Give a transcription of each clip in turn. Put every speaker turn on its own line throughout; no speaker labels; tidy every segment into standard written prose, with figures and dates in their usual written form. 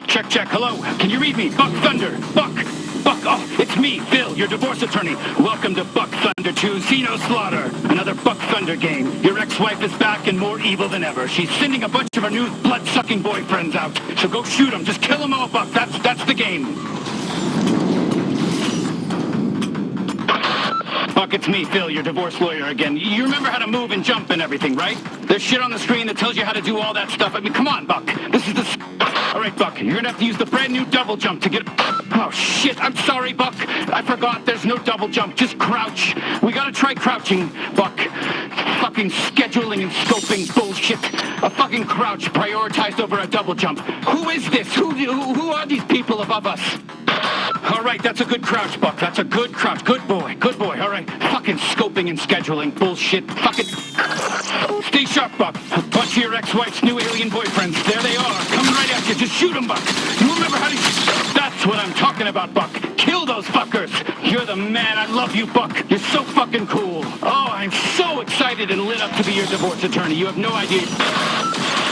Check. Hello. Can you read me? Buck Thunder. Buck. Oh, it's me, Phil, your divorce attorney. Welcome to Buck Thunder 2, Xeno Slaughter. Another Buck Thunder game. Your ex-wife is back and more evil than ever. She's sending a bunch of her new blood-sucking boyfriends out. So go shoot them. Just kill them all, Buck. That's the game. Buck, it's me, Phil, your divorce lawyer again. You remember how to move and jump and everything, right? There's shit on the screen that tells you how to do all that stuff. I mean, come on, Buck. This is the... All right, Buck, you're gonna have to use the brand new double jump to get... Oh, shit, I'm sorry, Buck. I forgot there's no double jump, just crouch. We gotta try crouching, Buck. Fucking scheduling and scoping bullshit. A fucking crouch prioritized over a double jump. Who is this? Who are these people above us? All right, that's a good crouch, Buck. That's a good crouch. Good boy. All right. Fucking scoping and scheduling bullshit. Fucking... Stay sharp, Buck. A bunch of your ex-wife's new alien boyfriends. There they are. Coming right at you. Just shoot them, Buck. You remember how to... That's what I'm talking about, Buck. Kill those fuckers. You're the man. I love you, Buck. You're so fucking cool. Oh, I'm so excited and lit up to be your divorce attorney. You have no idea.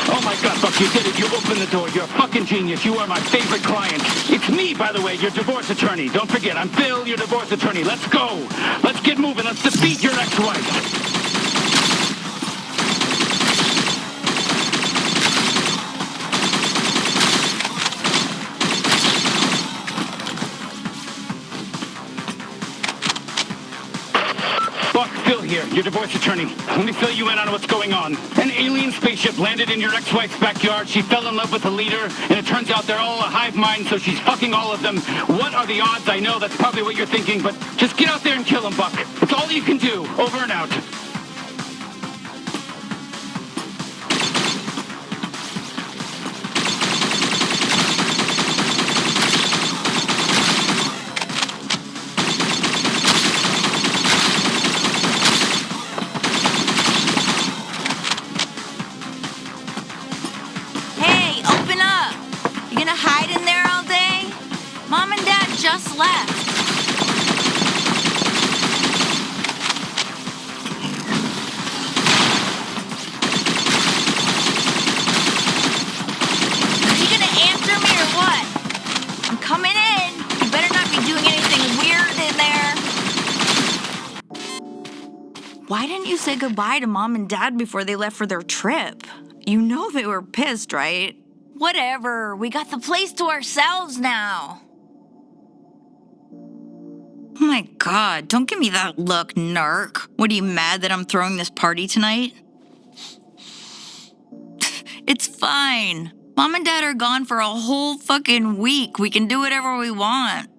Oh my God, Buck, you did it. You opened the door. You're a fucking genius. You are my favorite client. It's me, by the way, your divorce attorney. Don't forget, I'm Phil, your divorce attorney. Let's go. Let's get moving. Let's defeat your ex-wife. Buck, Phil here, your divorce attorney. Let me fill you in on what's going on. An alien spaceship landed in your ex-wife's backyard. She fell in love with the leader, and it turns out they're all a hive mind, so she's fucking all of them. What are the odds? I know that's probably what you're thinking, but just get out there and kill them, Buck. It's all you can do. Over and out.
Just left. Are you gonna answer me or what? I'm coming in. You better not be doing anything weird in there. Why didn't you say goodbye to Mom and Dad before they left for their trip? You know they were pissed, right? Whatever. We got the place to ourselves now. Oh my God, don't give me that look, narc. What, are you mad that I'm throwing this party tonight? It's fine. Mom and Dad are gone for a whole fucking week. We can do whatever we want.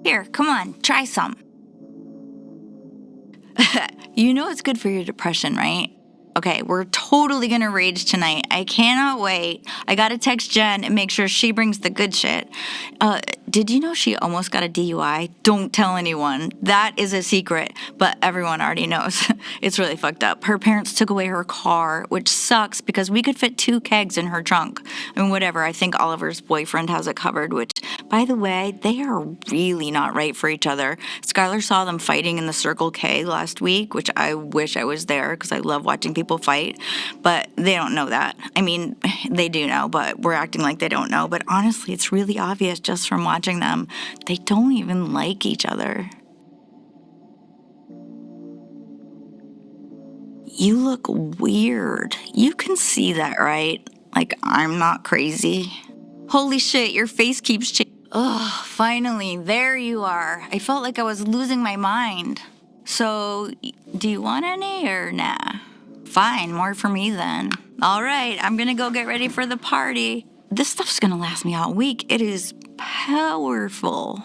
Here, come on, try some. You know it's good for your depression, right? Okay, we're totally gonna rage tonight. I cannot wait. I gotta text Jen and make sure she brings the good shit. Did you know she almost got a DUI? Don't tell anyone. That is a secret, but everyone already knows. It's really fucked up. Her parents took away her car, which sucks because we could fit 2 kegs in her trunk. I mean, whatever, I think Oliver's boyfriend has it covered, which, by the way, they are really not right for each other. Skylar saw them fighting in the Circle K last week, which I wish I was there because I love watching people fight, but they don't know that. I mean, they do know, but we're acting like they don't know. But honestly, it's really obvious just from watching them. They don't even like each other. You look weird. You can see that, right? Like, I'm not crazy. Holy shit, your face keeps changing. Ugh, finally, there you are. I felt like I was losing my mind. So, do you want any or nah? Fine, more for me then. All right, I'm gonna go get ready for the party. This stuff's gonna last me all week. It is powerful.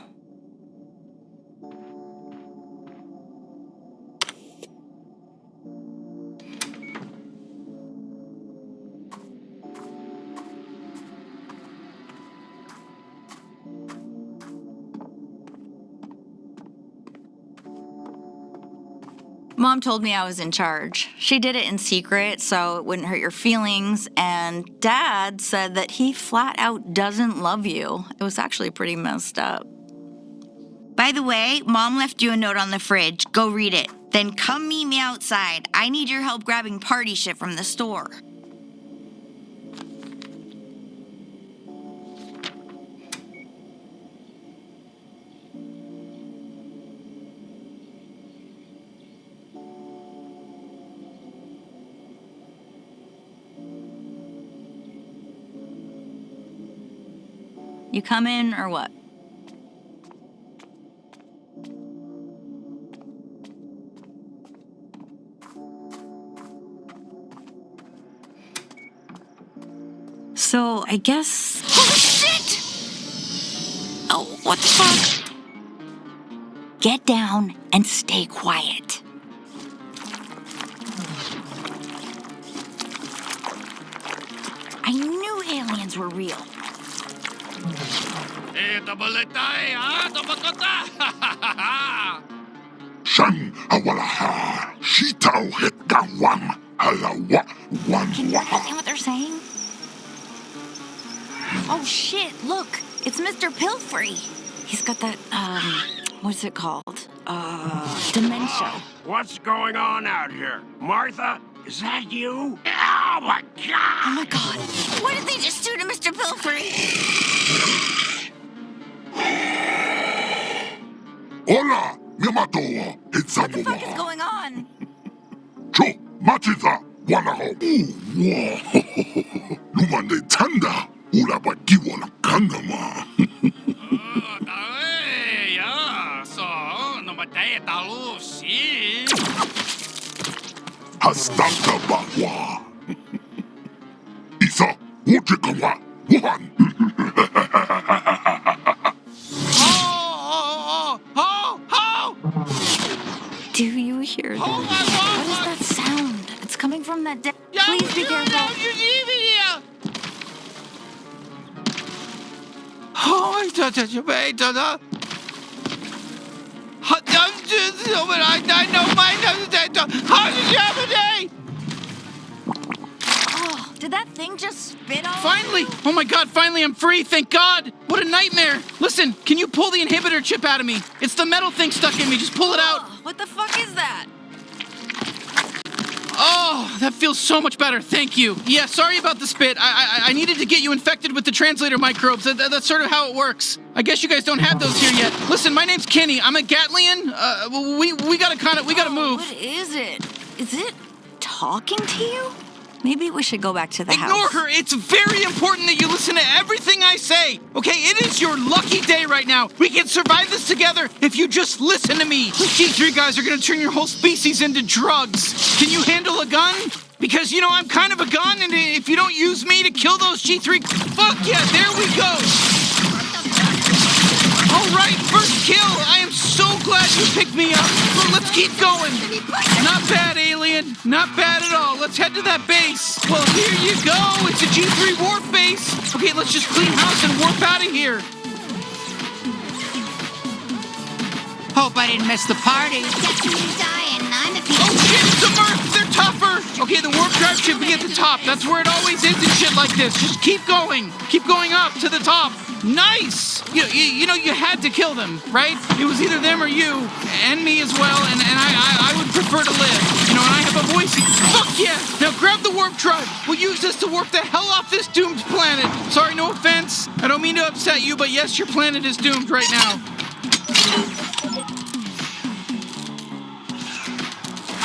Mom told me I was in charge. She did it in secret so it wouldn't hurt your feelings, and Dad said that he flat out doesn't love you. It was actually pretty messed up. By the way, Mom left you a note on the fridge. Go read it. Then come meet me outside. I need your help grabbing party shit from the store. You coming or what? So, I guess... Holy shit! Oh, what the fuck? Get down and stay quiet. I knew aliens were real.
Shan awalaha, shitao het gawang, alawa, wan
Can you
waha.
understand what they're saying? Oh shit, look, it's Mr. Pilfrey. He's got that, what's it called? Dementia.
What's going on out here? Martha, is that you? Oh my
Oh
god!
my god, what did they just do to Mr. Pilfrey?
Hola, miamatoa, it's
What the fuck is
Samoa.
going on?
Cho, machita, wanaho. Lumande tanda, ulaba kiwala kandama. Hastanta bahwa. Isa, wujikawa, wuhan.
Do you hear that? What is that sound? It's coming from that deck. Please be careful. Oh, did that thing just spit all
Finally! Oh my god, finally I'm free, thank God! What a nightmare! Listen, can you pull the inhibitor chip out of me? It's the metal thing stuck in me, just pull it out!
Oh, what the fuck is that?
Oh, that feels so much better, thank you. Yeah, sorry about the spit. I needed to get you infected with the translator microbes. That's sort of how it works. I guess you guys don't have those here yet. Listen, my name's Kenny. I'm a Gatlian. We gotta move.
What is it? Is it talking to you? Maybe we should go back to the
Ignore
house.
her. It's very important that you listen to everything I say. Okay, it is your lucky day right now. We can survive this together if you just listen to me. These G3 guys are gonna turn your whole species into drugs. Can you handle a gun? Because, you know, I'm kind of a gun, and if you don't use me to kill those G3... Fuck yeah, there we go. All right, first kill. I am so glad you picked me up. Well, let's keep going. Not bad, alien. Not bad at all. Let's head to that base. Well, here you go. It's a G3 warp base. Okay, let's just clean house and warp out of here. Hope I didn't miss the party. Oh shit, it's a Murph. They're tougher. Okay, the warp drive should be at the top. That's where it always is and shit like this. Just keep going. Keep going up to the top. Nice! You know, you had to kill them, right? It was either them or you, and me as well, and I would prefer to live. You know, and I have a voice. Fuck yeah! Now grab the warp drive. We'll use this to warp the hell off this doomed planet. Sorry, no offense. I don't mean to upset you, but yes, your planet is doomed right now.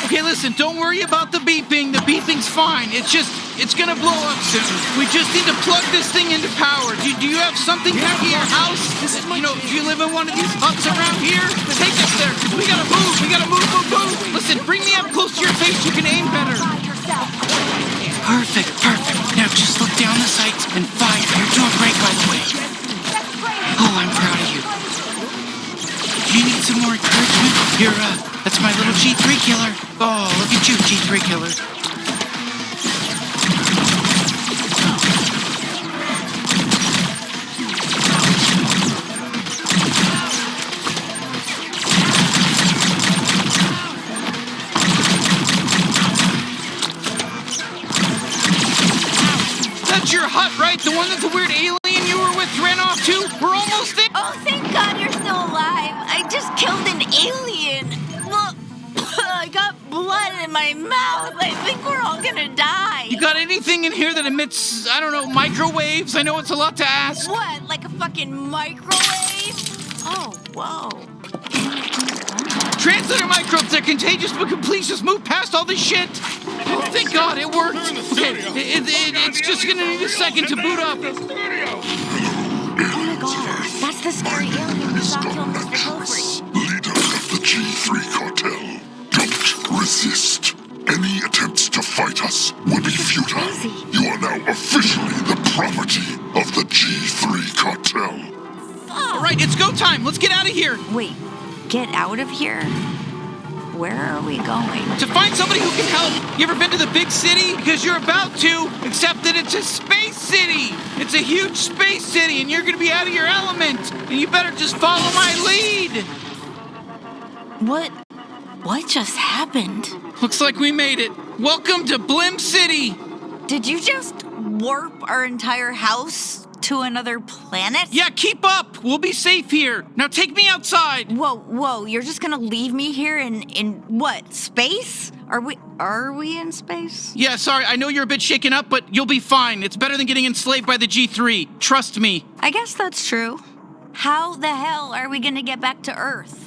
Okay, listen, don't worry about the beeping. The beeping's fine. It's gonna blow up soon. We just need to plug this thing into power. Do you have something back at your house? You know, do you live in one of these huts around here? Take us there, because we gotta move. We gotta move. Listen, bring me up close to your face. You can aim better. Perfect. Now just look down the sights and fire. You're doing great, by the way. Oh, I'm proud of you. Do you need some more encouragement? That's my little G3 killer. Oh, look at you, G3 killer. That's your hut, right? The one that the weird alien you were with ran off to? We're almost there.
Oh, thank God you're still alive. I just killed an alien. Look, I got blood in my mouth. I think we're all gonna die.
You got anything in here that emits, I don't know, microwaves? I know it's a lot to ask.
What, like a fucking microwave? Oh, whoa.
Translator microbes, they're contagious, but can please just move past all this shit? Oh, thank God, it worked. Okay, it's just gonna need a second to boot up.
Oh my god, that's the scary alien we saw kill Mr. Gilfrey.
Leader of the G3 cartel. Don't resist. Any attempts to fight us would be futile.
crazy.
You are now officially the property of the G3 cartel.
All right, it's go time. Let's get out of here.
Wait, get out of here? Where are we going?
To find somebody who can help. You ever been to the big city? Because you're about to, except that it's a space city. It's a huge space city, and you're going to be out of your element. And you better just follow my lead.
What just happened?
Looks like we made it. Welcome to Blim City.
Did you just warp our entire house to another planet?
Yeah, keep up. We'll be safe here. Now take me outside.
Whoa, you're just gonna leave me here in what, space? Are we in space?
Yeah, sorry, I know you're a bit shaken up, but you'll be fine. It's better than getting enslaved by the G3. Trust me.
I guess that's true. How the hell are we gonna get back to Earth?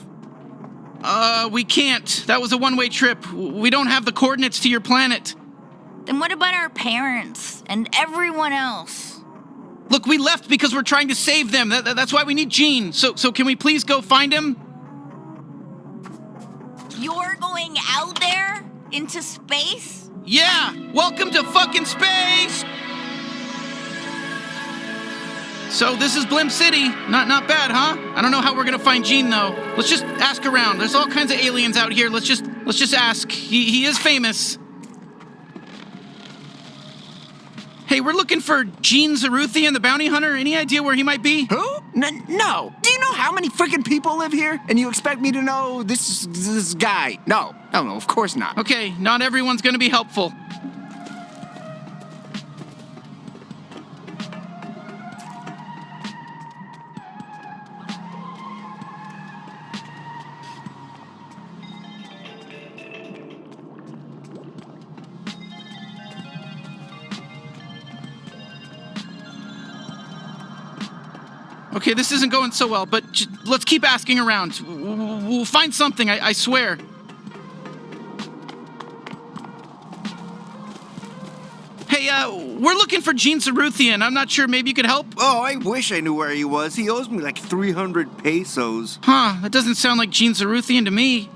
We can't. That was a one-way trip. We don't have the coordinates to your planet.
Then what about our parents and everyone else?
Look, we left because we're trying to save them. That's why we need Gene. So can we please go find him?
You're going out there? Into space?
Yeah! Welcome to fucking space! So this is Blim City. Not bad, huh? I don't know how we're gonna find Gene though. Let's just ask around. There's all kinds of aliens out here. Let's just ask. He is famous. Hey, we're looking for Gene Zaruthian, the bounty hunter. Any idea where he might be?
Who? No. Do you know how many freaking people live here? And you expect me to know this guy? No, of course not.
Okay, not everyone's gonna be helpful. Okay, this isn't going so well, but let's keep asking around. We'll find something, I swear. Hey, we're looking for Gene Zaruthian. I'm not sure, maybe you could help?
Oh, I wish I knew where he was. He owes me like 300 pesos.
Huh, that doesn't sound like Gene Zaruthian to me.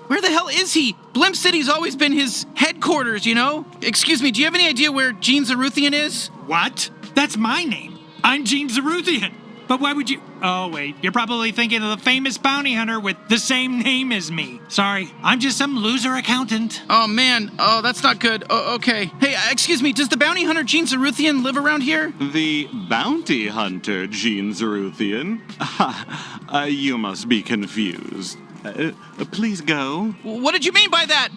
Where the hell is he? Blim City's always been his headquarters, you know? Excuse me, do you have any idea where Gene Zaruthian is?
What? That's my name. I'm Gene Zaruthian. But why would you... Oh, wait. You're probably thinking of the famous bounty hunter with the same name as me. Sorry, I'm just some loser accountant.
Oh, man. Oh, that's not good. Oh, okay. Hey, excuse me, does the bounty hunter Gene Zaruthian live around here?
The bounty hunter, Gene Zaruthian? You must be confused. Please go.
What did you mean by that?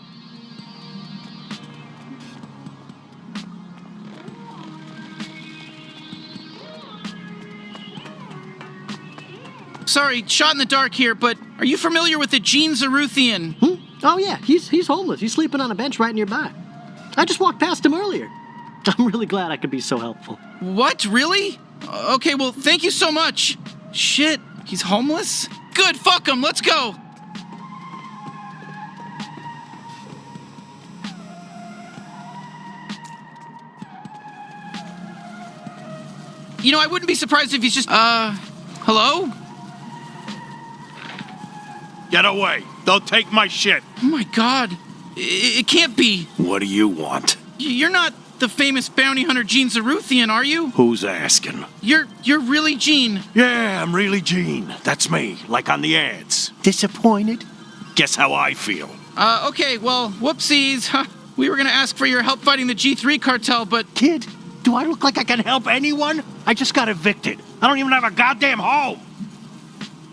Sorry, shot in the dark here, but are you familiar with the Gene Zaruthian?
Oh, yeah, he's homeless. He's sleeping on a bench right nearby. I just walked past him earlier. I'm really glad I could be so helpful.
What? Really? Okay, well, thank you so much. Shit, he's homeless? Good, fuck him, let's go. You know, I wouldn't be surprised if he's just, hello?
Get away. Don't take my shit.
Oh my god. It can't be.
What do you want?
You're not the famous bounty hunter Gene Zaruthian, are you?
Who's asking?
You're really Gene.
Yeah, I'm really Gene. That's me, like on the ads. Disappointed? Guess how I feel.
Okay, well, whoopsies. We were gonna ask for your help fighting the G3 cartel, but...
Kid, do I look like I can help anyone? I just got evicted. I don't even have a goddamn home.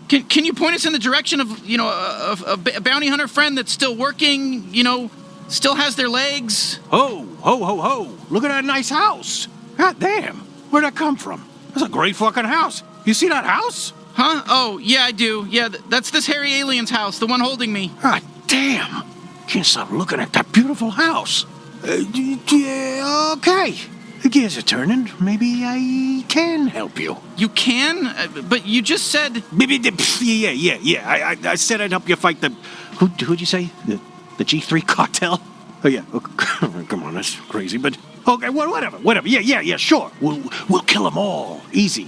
Can you point us in the direction of, you know, a bounty hunter friend that's still working, you know, still has their legs?
Ho, ho, ho, ho. Look at that nice house. God damn. Where'd that come from? That's a great fucking house. You see that house?
Huh? Oh, yeah, I do. Yeah, that's this hairy alien's house, the one holding me.
God damn. Can't stop looking at that beautiful house. Yeah, okay. The gears are turning. Maybe I can help you.
You can? But you just said...
Yeah. I said I'd help you fight the Who'd you say? The G3 cartel? Oh, yeah. Oh, come on, that's crazy, but... Okay, whatever. Yeah, sure. We'll kill them all. Easy.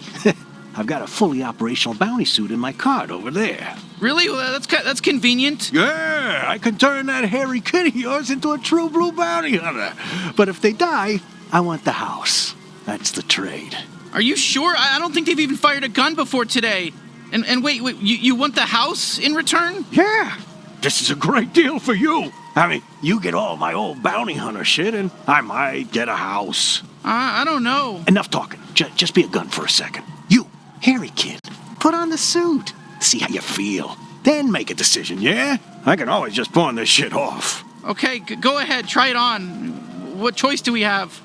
I've got a fully operational bounty suit in my cart over there.
Really? Well, that's convenient.
Yeah, I can turn that hairy kid of yours into a true blue bounty hunter. But if they die, I want the house. That's the trade.
Are you sure? I don't think they've even fired a gun before today. And wait, you want the house in return?
Yeah, this is a great deal for you. I mean, you get all my old bounty hunter shit, and I might get a house.
I don't know.
Enough talking. Just be a gun for a second. You, hairy kid, put on the suit. See how you feel. Then make a decision, yeah? I can always just pawn this shit off.
Okay, go ahead. Try it on. What choice do we have?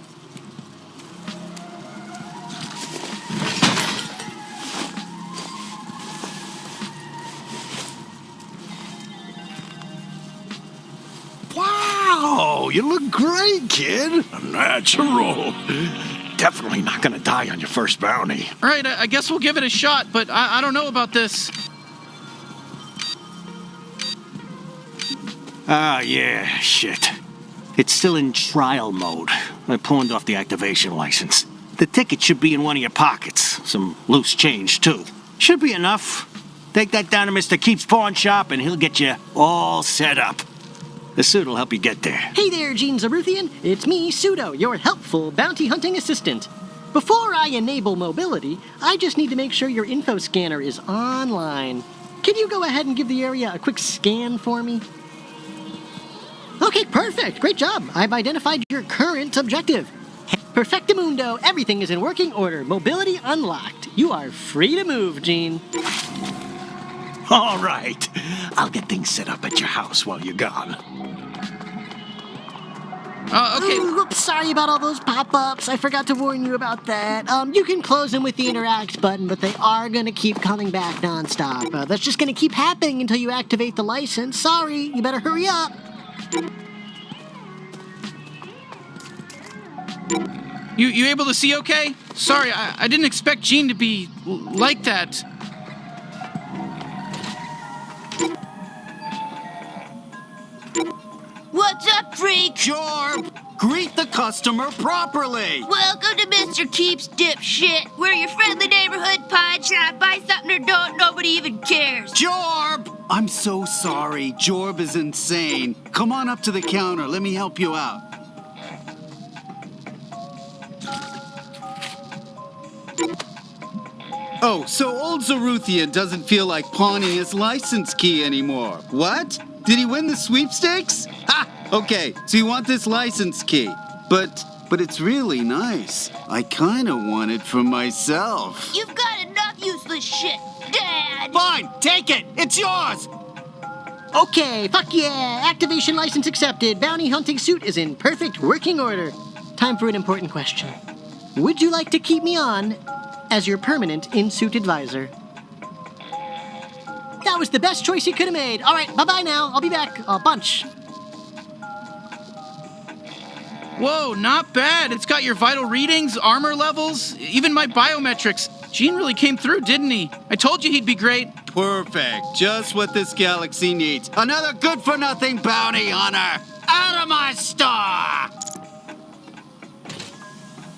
Wow, you look great, kid. Natural. Definitely not gonna die on your first bounty.
All right, I guess we'll give it a shot, but I don't know about this.
Ah, yeah, shit. It's still in trial mode. I pawned off the activation license. The ticket should be in one of your pockets. Some loose change, too. Should be enough. Take that down to Mr. Keep's pawn shop, and he'll get you all set up. The suit will help you get there.
Hey there, Gene Zaruthian. It's me, Pseudo, your helpful bounty hunting assistant. Before I enable mobility, I just need to make sure your info scanner is online. Can you go ahead and give the area a quick scan for me? Okay, perfect. Great job. I've identified your current objective. Perfectamundo. Everything is in working order. Mobility unlocked. You are free to move, Gene.
All right. I'll get things set up at your house while you're gone.
Okay.
Oops, sorry about all those pop-ups. I forgot to warn you about that. You can close them with the interact button, but they are going to keep coming back nonstop. That's just going to keep happening until you activate the license. Sorry, you better hurry up.
You able to see okay? Sorry, I didn't expect Gene to be like that.
What's up, freak?
Jorb, greet the customer properly.
Welcome to Mr. Keeps Dipshit. We're your friendly neighborhood pawn shop. Buy something or don't, nobody even cares.
Jorb! I'm so sorry. Jorb is insane. Come on up to the counter. Let me help you out. Oh, so old Zaruthian doesn't feel like pawning his license key anymore. What? Did he win the sweepstakes? Ha! Okay, so you want this license key. But it's really nice. I kind of want it for myself.
You've got enough useless shit, Dad.
Fine, take it. It's yours.
Okay, fuck yeah. Activation license accepted. Bounty hunting suit is in perfect working order. Time for an important question. Would you like to keep me on as your permanent in-suit advisor? That was the best choice you could have made. All right, bye-bye now. I'll be back a bunch.
Whoa, not bad. It's got your vital readings, armor levels, even my biometrics. Gene really came through, didn't he? I told you he'd be great.
Perfect. Just what this galaxy needs. Another good-for-nothing bounty hunter. Out of my store!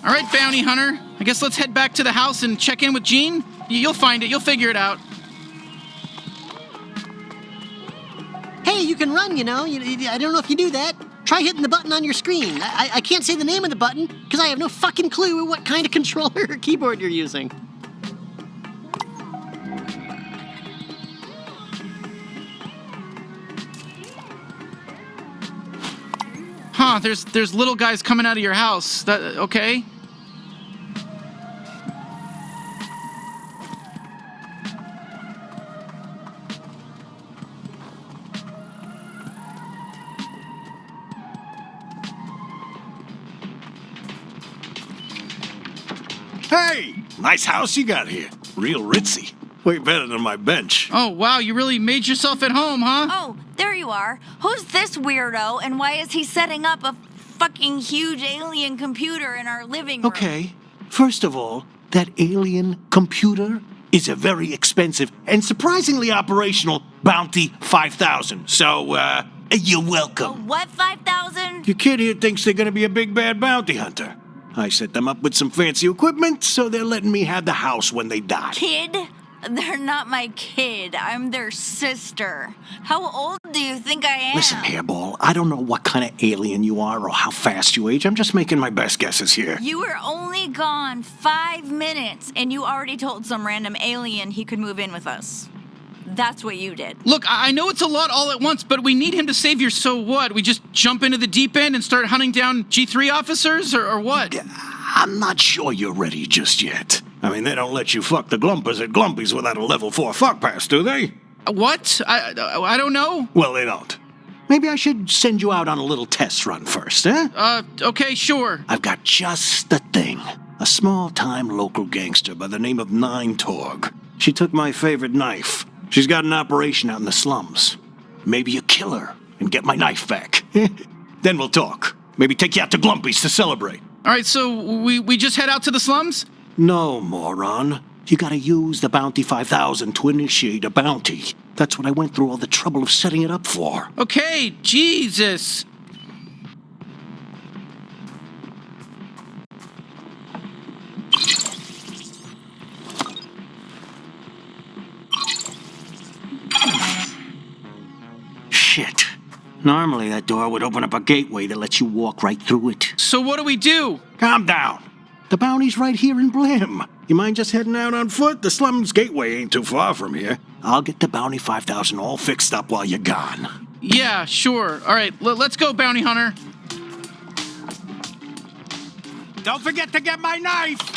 All right, bounty hunter. I guess let's head back to the house and check in with Gene. You'll find it. You'll figure it out.
Hey, you can run, you know. I don't know if you do that. Try hitting the button on your screen. I can't say the name of the button because I have no fucking clue what kind of controller or keyboard you're using.
Huh, there's little guys coming out of your house. That okay?
Hey, nice house you got here. Real ritzy. Way better than my bench.
Oh, wow, you really made yourself at home, huh?
Oh, there you are. Who's this weirdo, and why is he setting up a fucking huge alien computer in our living room?
Okay, first of all, that alien computer is a very expensive and surprisingly operational Bounty 5,000. So, you're welcome.
What, 5,000?
Your kid here thinks they're gonna be a big bad bounty hunter. I set them up with some fancy equipment, so they're letting me have the house when they die.
Kid? They're not my kid. I'm their sister. How old do you think I am?
Listen, Hairball, I don't know what kind of alien you are or how fast you age. I'm just making my best guesses here.
You were only gone 5 minutes, and you already told some random alien he could move in with us. That's what you did.
Look, I know it's a lot all at once, but we need him to save your so what? We just jump into the deep end and start hunting down G3 officers, or what?
I'm not sure you're ready just yet. I mean, they don't let you fuck the Glumpers at Glumpies without a level 4 fuck pass, do they?
What? I don't know.
Well, they don't. Maybe I should send you out on a little test run first, huh?
Okay, sure.
I've got just the thing. A small-time local gangster by the name of Nine Torg. She took my favorite knife. She's got an operation out in the slums. Maybe you kill her and get my knife back. Then we'll talk. Maybe take you out to Glumpies to celebrate.
All right, so we just head out to the slums?
No, moron. You gotta use the Bounty 5,000 to initiate a bounty. That's what I went through all the trouble of setting it up for.
Okay, Jesus.
Shit. Normally that door would open up a gateway that lets you walk right through it.
So what do we do?
Calm down. The bounty's right here in Blim. You mind just heading out on foot? The slums gateway ain't too far from here. I'll get the Bounty 5,000 all fixed up while you're gone.
Yeah, sure. All right, let's go, Bounty Hunter.
Don't forget to get my knife.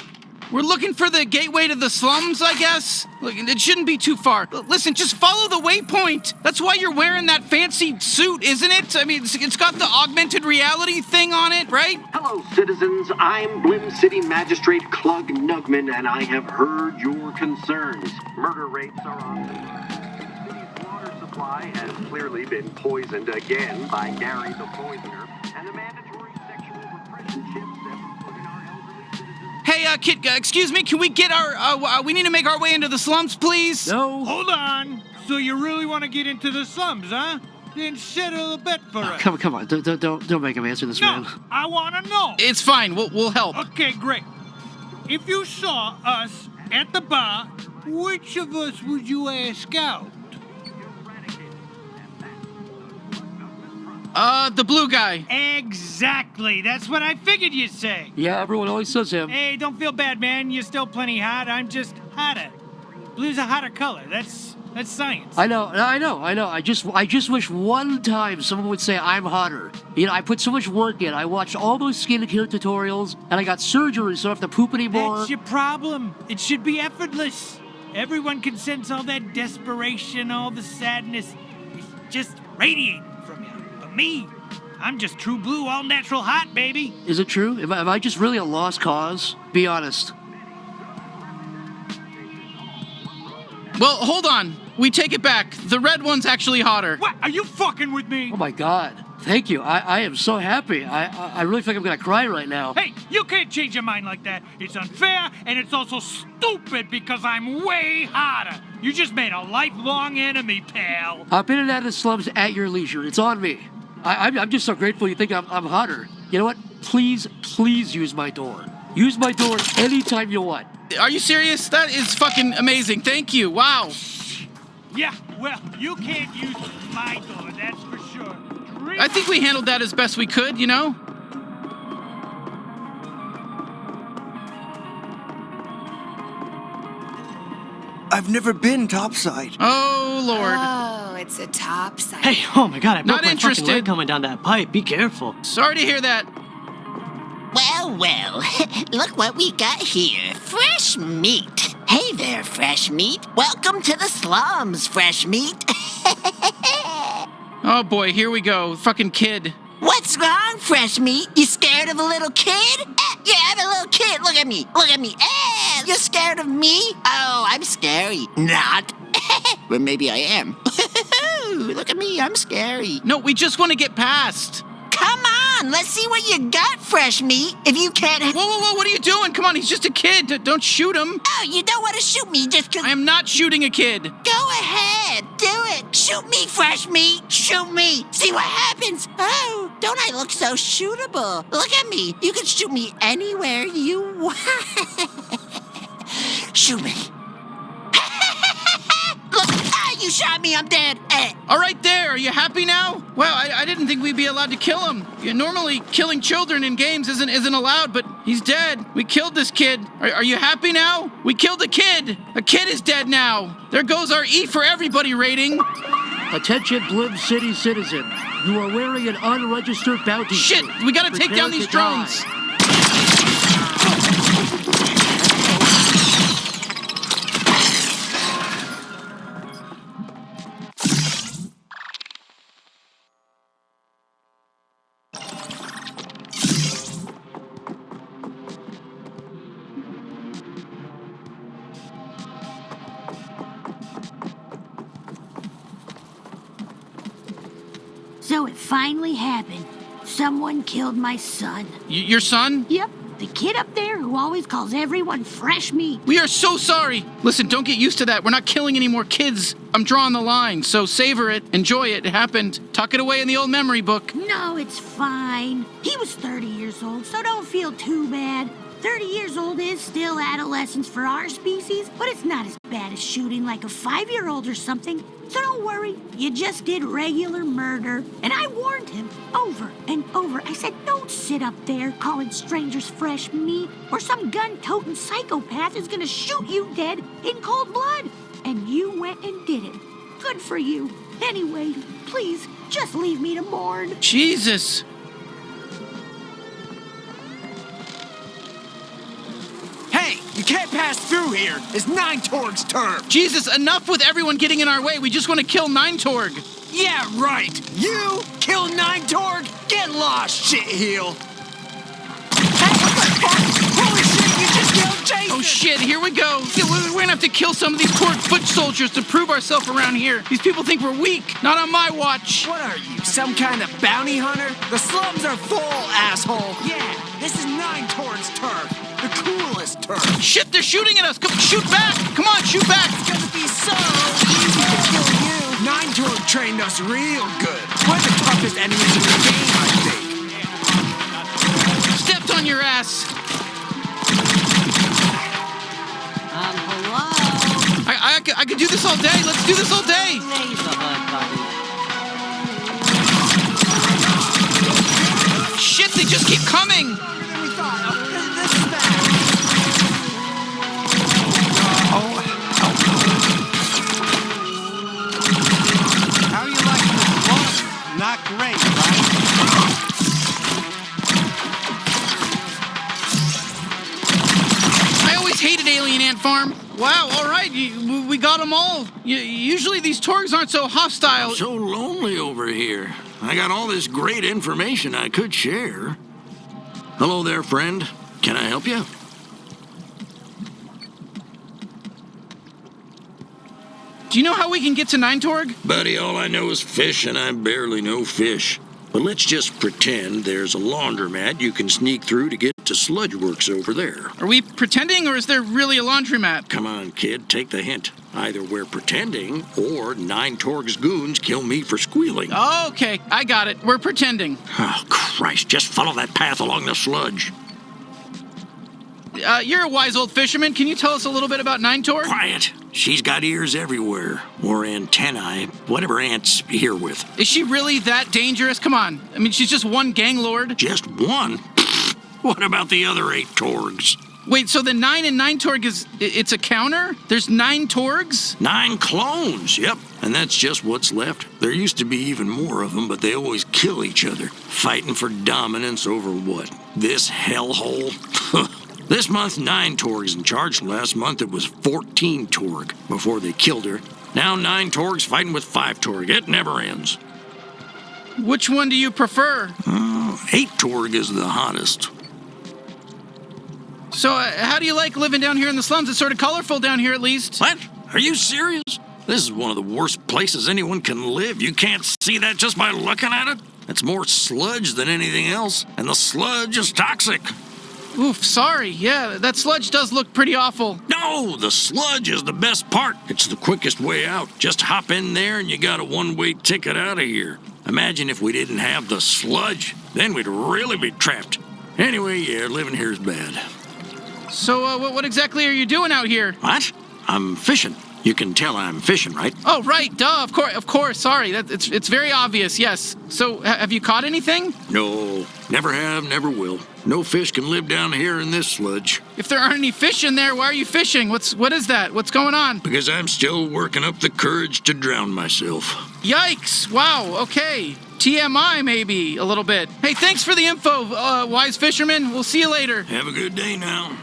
We're looking for the gateway to the slums, I guess? Look, it shouldn't be too far. Listen, just follow the waypoint. That's why you're wearing that fancy suit, isn't it? I mean, it's got the augmented reality thing on it, right?
Hello, citizens. I'm Blim City Magistrate Clug Nugman, and I have heard your concerns. Murder rates are on the rise. The city's water supply has clearly been poisoned again by Gary the Poisoner, and the mandatory sexual repression chips that put in our elderly citizens.
Hey, kid, excuse me, can we get we need to make our way into the slums, please?
No.
Hold on. So you really want to get into the slums, huh? Then settle a bet for us.
Come on. Don't make him answer this,
No,
man.
I want to know.
It's fine, we'll help.
Okay, great. If you saw us at the bar, which of us would you ask out?
The blue guy.
Exactly. That's what I figured you'd say.
Yeah, everyone always says him.
Hey, don't feel bad, man. You're still plenty hot. I'm just hotter. Blue's a hotter color. That's science.
I know. I just wish one time someone would say I'm hotter. You know, I put so much work in. I watched all those skincare tutorials, and I got surgery, so I don't have to poop anymore.
That's your problem. It should be effortless. Everyone can sense all that desperation, all the sadness. It's just radiating from you. But me, I'm just true blue, all natural hot, baby.
Is it true? Am I just really a lost cause? Be honest.
Well, hold on. We take it back. The red one's actually hotter.
What? Are you fucking with me?
Oh my God. Thank you. I am so happy. I really think I'm gonna cry right now.
Hey, you can't change your mind like that. It's unfair, and it's also stupid because I'm way hotter. You just made a lifelong enemy, pal.
Hop in and out of the slums at your leisure. It's on me. I'm just so grateful you think I'm hotter. You know what? Please use my door. Use my door anytime you want.
Are you serious? That is fucking amazing. Thank you. Wow.
Yeah, well, you can't use my door, that's for sure.
I think we handled that as best we could, you know?
I've never been topside.
Oh, Lord.
Oh, it's a topside.
Hey, oh my God! I broke
Not
my
interested.
fucking leg coming down that pipe. Be careful.
Sorry to hear that.
Well, look what we got here. Fresh meat. Hey there, fresh meat. Welcome to the slums, fresh meat.
Oh, boy, here we go. Fucking kid.
What's wrong, fresh meat? You scared of a little kid? Yeah, I'm a little kid. Look at me. Look at me. You're scared of me? Oh, I'm scary. Not. Well, maybe I am. Look at me. I'm scary.
No, we just want to get past.
Come on. on, let's see what you got, fresh meat. If you can't...
Whoa, what are you doing? Come on, he's just a kid. Don't shoot him.
Oh, you don't want to shoot me just 'cause...
I am not shooting a kid.
Go ahead, do it. Shoot me, fresh meat. Shoot me. See what happens. Oh, don't I look so shootable? Look at me. You can shoot me anywhere you want. Shoot me. Look, you shot me. I'm dead.
All right, there. Are you happy now? Wow, I didn't think we'd be allowed to kill him. Normally, killing children in games isn't allowed, but he's dead. We killed this kid. Are you happy now? We killed a kid. A kid is dead now. There goes our E for everybody rating.
Attention, Blim City citizen. You are wearing an unregistered bounty
Shit,
suit.
we gotta take
Prepare
down these
to die.
drones.
So it finally happened. Someone killed my son.
Your son?
Yep, the kid up there who always calls everyone fresh meat.
We are so sorry. Listen, don't get used to that. We're not killing any more kids. I'm drawing the line, so savor it, enjoy it. It happened. Tuck it away in the old memory book.
No, it's fine. He was 30 years old, so don't feel too bad. 30 years old is still adolescence for our species, but it's not as bad as shooting like a 5-year-old or something. So don't worry, you just did regular murder. And I warned him over and over. I said, don't sit up there calling strangers fresh meat, or some gun-toting psychopath is gonna shoot you dead in cold blood. And you went and did it. Good for you. Anyway, please, just leave me to mourn.
Jesus.
Hey, you can't pass through here. It's Nine Torg's turf.
Jesus, enough with everyone getting in our way. We just want to kill Nine Torg.
Yeah, right. You kill Nine Torg? Get lost, shitheel. Hey, what the fuck? Holy shit, you just killed Jason.
Oh shit, here we go. We're gonna have to kill some of these Torg foot soldiers to prove ourselves around here. These people think we're weak. Not on my watch.
What are you, some kind of bounty hunter? The slums are full, asshole. Yeah, this is Nine Torg's turf. The coolest turf.
Shit, they're shooting at us. Come, shoot back. Come on, shoot back.
It's gonna be so easy to kill you. Nine Torg trained us real good. We're the toughest enemies in the game, I think.
Stepped on your ass.
Hello?
I could do this all day. Let's do this all day.
Raise the hood, buddy.
Shit, they just keep coming.
We thought, this is bad.
How you like this look? Not great, right?
I always hated Alien Ant Farm. Wow, all right, we got them all. Usually these Torgs aren't so hostile.
So lonely over here. I got all this great information I could share. Hello there, friend. Can I help you?
Do you know how we can get to Nine Torg?
Buddy, all I know is fish, and I barely know fish. But let's just pretend there's a laundromat you can sneak through to get to Sludgeworks over there.
Are we pretending, or is there really a laundromat?
Come on, kid, take the hint. Either we're pretending, or Nine Torg's goons kill me for squealing.
Oh, okay, I got it. We're pretending.
Oh, Christ, just follow that path along the sludge.
You're a wise old fisherman. Can you tell us a little bit about Nine Torg?
Quiet. She's got ears everywhere, or antennae, whatever ants here with.
Is she really that dangerous? Come on. I mean, she's just one gang lord.
Just one? What about the other 8 Torgs?
Wait, so the 9 and 9 Torg it's a counter? There's 9 Torgs?
9 clones, yep. And that's just what's left. There used to be even more of them, but they always kill each other, fighting for dominance over what? This hellhole? This month, 9 Torg's in charge. Last month, it was 14 Torg before they killed her. Now 9 Torg's fighting with 5 Torg. It never ends.
Which one do you prefer?
8 Torg is the hottest.
So, how do you like living down here in the slums? It's sort of colorful down here, at least.
What? Are you serious? This is one of the worst places anyone can live. You can't see that just by looking at it? It's more sludge than anything else, and the sludge is toxic.
Oof, sorry. Yeah, that sludge does look pretty awful.
No, the sludge is the best part. It's the quickest way out. Just hop in there and you got a one-way ticket out of here. Imagine if we didn't have the sludge. Then we'd really be trapped. Anyway, yeah, living here is bad.
So, what exactly are you doing out here?
What? I'm fishing. You can tell I'm fishing, right?
Oh, right, duh, of course, sorry. It's very obvious, yes. So, have you caught anything?
No, never have, never will. No fish can live down here in this sludge.
If there aren't any fish in there, why are you fishing? What is that? What's going on?
Because I'm still working up the courage to drown myself.
Yikes, wow, okay. TMI, maybe, a little bit. Hey, thanks for the info, wise fisherman. We'll see you later.
Have a good day now.